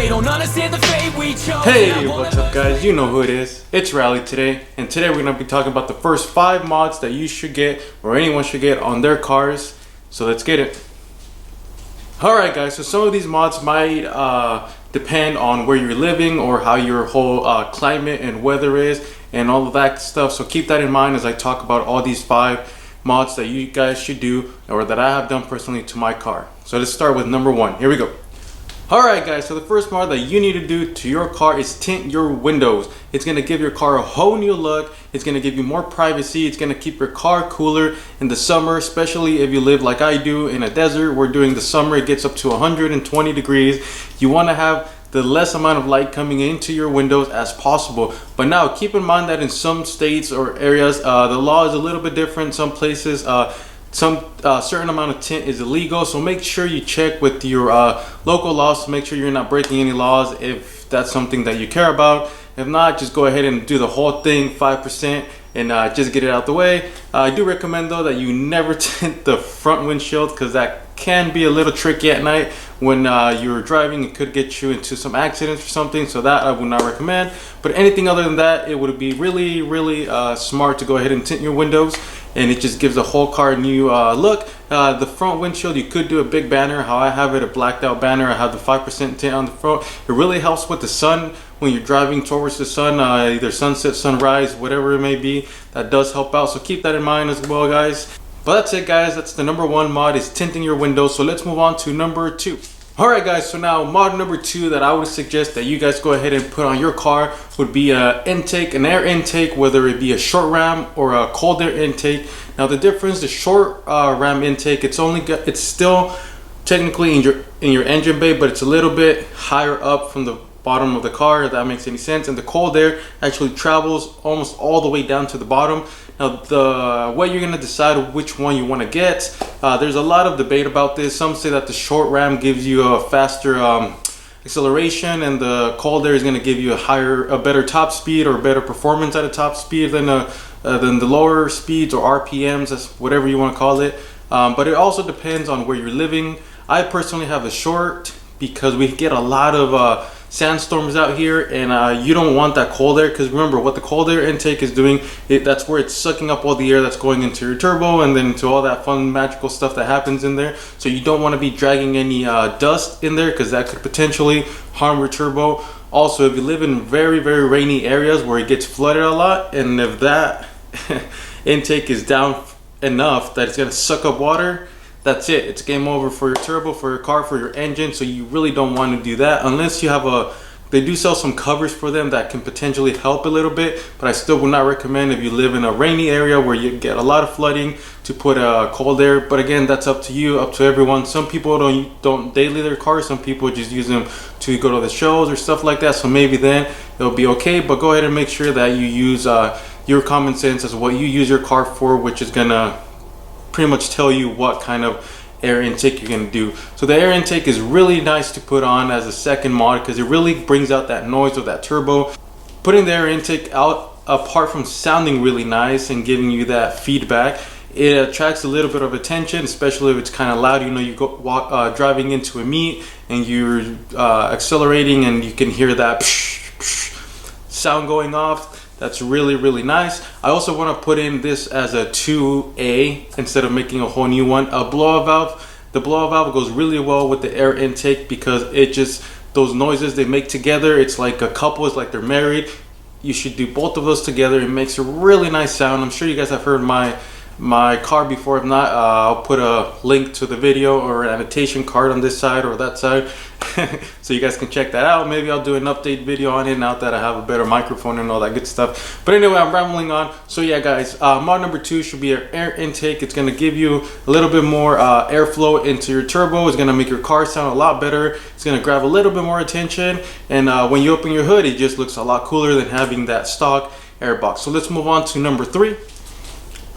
They don't understand the fate we chose. Hey, what's up guys? You know who it is. It's Rally today, and today we're going to be talking about the first 5 mods that you should get, or anyone should get, on their cars. So let's get it. Alright guys, so some of these mods might depend on where you're living or how your whole climate and weather is and all of that stuff. So keep that in mind as I talk about all these 5 mods that you guys should do, or that I have done personally to my car. So let's start with number 1. Here we go. Alright guys, so the first mod that you need to do to your car is tint your windows. It's going to give your car a whole new look. It's going to give you more privacy. It's going to keep your car cooler in the summer, especially if you live like I do in a desert where during the summer it gets up to 120 degrees. You want to have the less amount of light coming into your windows as possible. But now keep in mind that in some states or areas the law is a little bit different. Some places some certain amount of tint is illegal, so make sure you check with your local laws to make sure you're not breaking any laws if that's something that you care about. If not, just go ahead and do the whole thing, 5%, and just get it out the way. I do recommend though that you never tint the front windshield, because that can be a little tricky at night when you're driving. It could get you into some accidents or something, so that I would not recommend. But anything other than that, it would be really smart to go ahead and tint your windows, and it just gives the whole car a new look. The front windshield, you could do a big banner. How I have it, a blacked out banner. I have the 5% tint on the front. It really helps with the sun when you're driving towards the sun, either sunset, sunrise, whatever it may be. That does help out, so keep that in mind as well guys. But that's it guys, that's the number 1 mod, is tinting your windows. So let's move on to number 2. Alright guys, so now mod number 2 that I would suggest that you guys go ahead and put on your car would be an intake, an air intake, whether it be a short ram or a cold air intake. Now the difference, the short ram intake, it's still technically in your engine bay, but it's a little bit higher up from the bottom of the car, if that makes any sense. And the cold air actually travels almost all the way down to the bottom. Now the way you're going to decide which one you want to get, there's a lot of debate about this. Some say that the short ram gives you a faster acceleration, and the cold air is going to give you a better top speed, or better performance at a top speed than the lower speeds or RPMs, that's whatever you want to call it. But it also depends on where you're living. I personally have a short because we get a lot of sandstorms out here, and you don't want that cold air, because remember what the cold air intake is doing, that's where it's sucking up all the air that's going into your turbo and then into all that fun magical stuff that happens in there. So you don't want to be dragging any dust in there, because that could potentially harm your turbo. Also, if you live in very rainy areas where it gets flooded a lot, and if that intake is down enough that it's going to suck up water, that's it. It's game over for your turbo, for your car, for your engine. So you really don't want to do that unless you have they do sell some covers for them that can potentially help a little bit, but I still would not recommend if you live in a rainy area where you get a lot of flooding to put cold air. But again, that's up to you, up to everyone. Some people don't daily their cars. Some people just use them to go to the shows or stuff like that. So maybe then it'll be okay, but go ahead and make sure that you use your common sense as what you use your car for, which is gonna pretty much tell you what kind of air intake you're going to do. So the air intake is really nice to put on as a second mod, because it really brings out that noise of that turbo. Putting the air intake out, apart from sounding really nice and giving you that feedback, it attracts a little bit of attention, especially if it's kind of loud. You know, you go driving into a meet and you're accelerating and you can hear that sound going off. That's really nice. I also want to put in this as a 2A instead of making a whole new one. A blow-off valve. The blow-off valve goes really well with the air intake, because it just, those noises they make together, it's like a couple, it's like they're married. You should do both of those together. It makes a really nice sound. I'm sure you guys have heard my car before. If not, I'll put a link to the video or an annotation card on this side or that side so you guys can check that out. Maybe I'll do an update video on it now that I have a better microphone and all that good stuff. But anyway, I'm rambling on. So yeah guys, mod number 2 should be an air intake. It's going to give you a little bit more airflow into your turbo. It's going to make your car sound a lot better. It's going to grab a little bit more attention, and when you open your hood, it just looks a lot cooler than having that stock air box. So let's move on to number 3.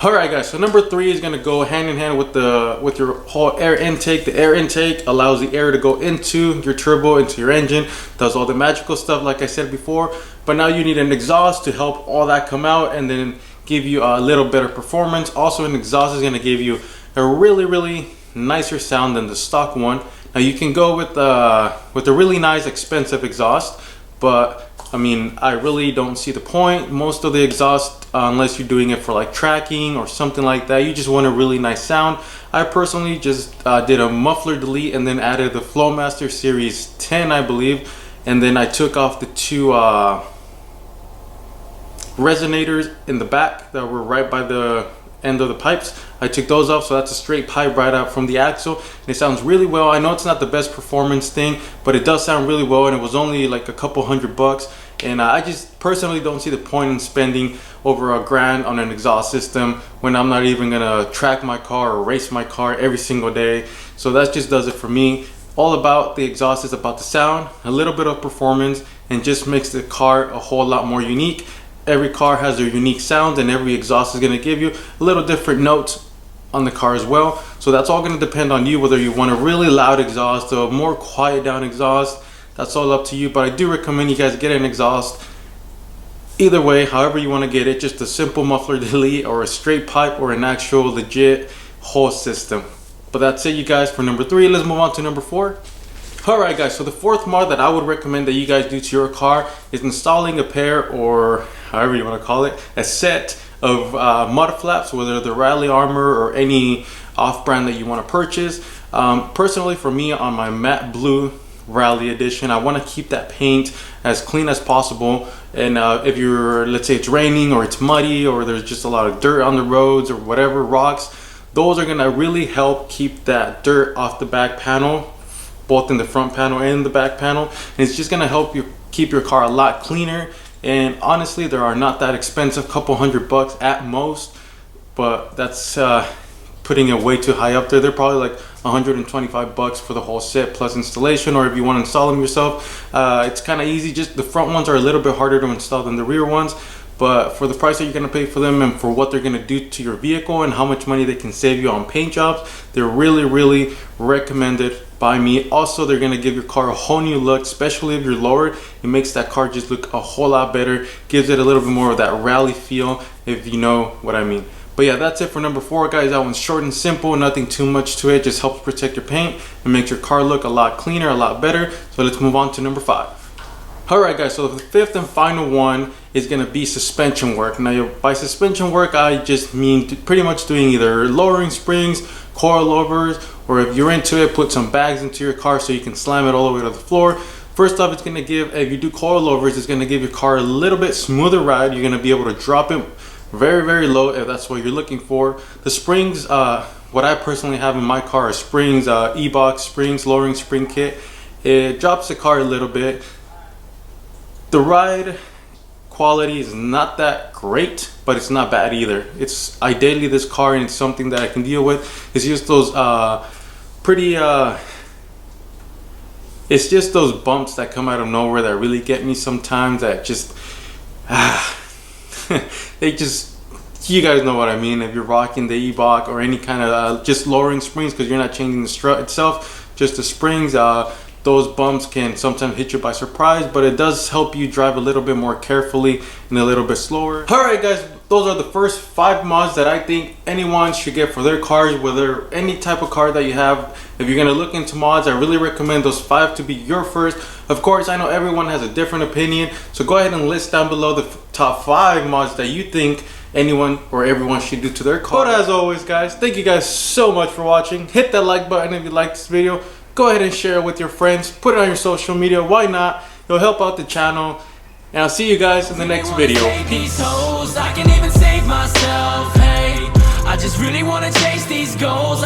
Alright guys, so number 3 is going to go hand in hand with your whole air intake. The air intake allows the air to go into your turbo, into your engine, does all the magical stuff like I said before. But now you need an exhaust to help all that come out and then give you a little better performance. Also, an exhaust is going to give you a really nicer sound than the stock one. Now you can go with a really nice expensive exhaust, but I mean, I really don't see the point. Most of the exhaust, unless you're doing it for like tracking or something like that, you just want a really nice sound. I personally just did a muffler delete and then added the Flowmaster Series 10, I believe, and then I took off the two resonators in the back that were right by the end of the pipes. I took those off, so that's a straight pipe right out from the axle, and it sounds really well. I know it's not the best performance thing, but it does sound really well, and it was only like a couple $100, and I just personally don't see the point in spending over $1,000 on an exhaust system when I'm not even gonna track my car or race my car every single day. So that just does it for me. All about the exhaust is about the sound, a little bit of performance, and just makes the car a whole lot more unique. Every car has their unique sounds, and every exhaust is going to give you a little different notes on the car as well. So that's all going to depend on you, whether you want a really loud exhaust or a more quiet down exhaust. That's all up to you, but I do recommend you guys get an exhaust. Either way, however you want to get it, just a simple muffler delete or a straight pipe or an actual legit whole system. But that's it, you guys, for number 3. Let's move on to number 4. Alright guys, so the fourth mod that I would recommend that you guys do to your car is installing a pair, or however you want to call it, a set of mud flaps, whether they're Rally Armor or any off-brand that you want to purchase. Personally, for me, on my matte blue Rally Edition, I want to keep that paint as clean as possible. And if you're, let's say it's raining or it's muddy or there's just a lot of dirt on the roads or whatever, rocks, those are going to really help keep that dirt off the back panel, both in the front panel and the back panel, and it's just going to help you keep your car a lot cleaner. And honestly, they are not that expensive, couple $100 at most, but that's putting it way too high up there. They're probably like $125 for the whole set plus installation, or if you want to install them yourself, it's kind of easy. Just the front ones are a little bit harder to install than the rear ones, but for the price that you're going to pay for them and for what they're going to do to your vehicle and how much money they can save you on paint jobs, they're really recommended by me. Also, they're going to give your car a whole new look, especially if you're lowered. It makes that car just look a whole lot better, gives it a little bit more of that rally feel, if you know what I mean. But yeah, that's it for number 4, guys. That one's short and simple, nothing too much to it, just helps protect your paint and makes your car look a lot cleaner, a lot better. So let's move on to number 5. Alright guys, so the fifth and final one is going to be suspension work. Now by suspension work, I just mean pretty much doing either lowering springs, coilovers, or if you're into it, put some bags into your car so you can slam it all the way to the floor. First off, it's going to give, if you do coilovers, it's going to give your car a little bit smoother ride. You're going to be able to drop it very low if that's what you're looking for. The springs, what I personally have in my car are springs, E-Box springs, lowering spring kit. It drops the car a little bit. The ride quality is not that great, but it's not bad either. I daily this car, and it's something that I can deal with. It's just those it's just those bumps that come out of nowhere that really get me sometimes, that just you guys know what I mean. If you're rocking the E-Box or any kind of just lowering springs, because you're not changing the strut itself, just the springs, those bumps can sometimes hit you by surprise, but it does help you drive a little bit more carefully and a little bit slower. Alright guys, those are the first 5 mods that I think anyone should get for their cars, whether any type of car that you have. If you're going to look into mods, I really recommend those 5 to be your first. Of course, I know everyone has a different opinion, so go ahead and list down below the top 5 mods that you think anyone or everyone should do to their car. But as always guys, thank you guys so much for watching. Hit that like button if you like this video. Go ahead and share it with your friends. Put it on your social media. Why not? It'll help out the channel. And I'll see you guys in the next video. I can even save myself. Hey, I just really wanna chase these goals.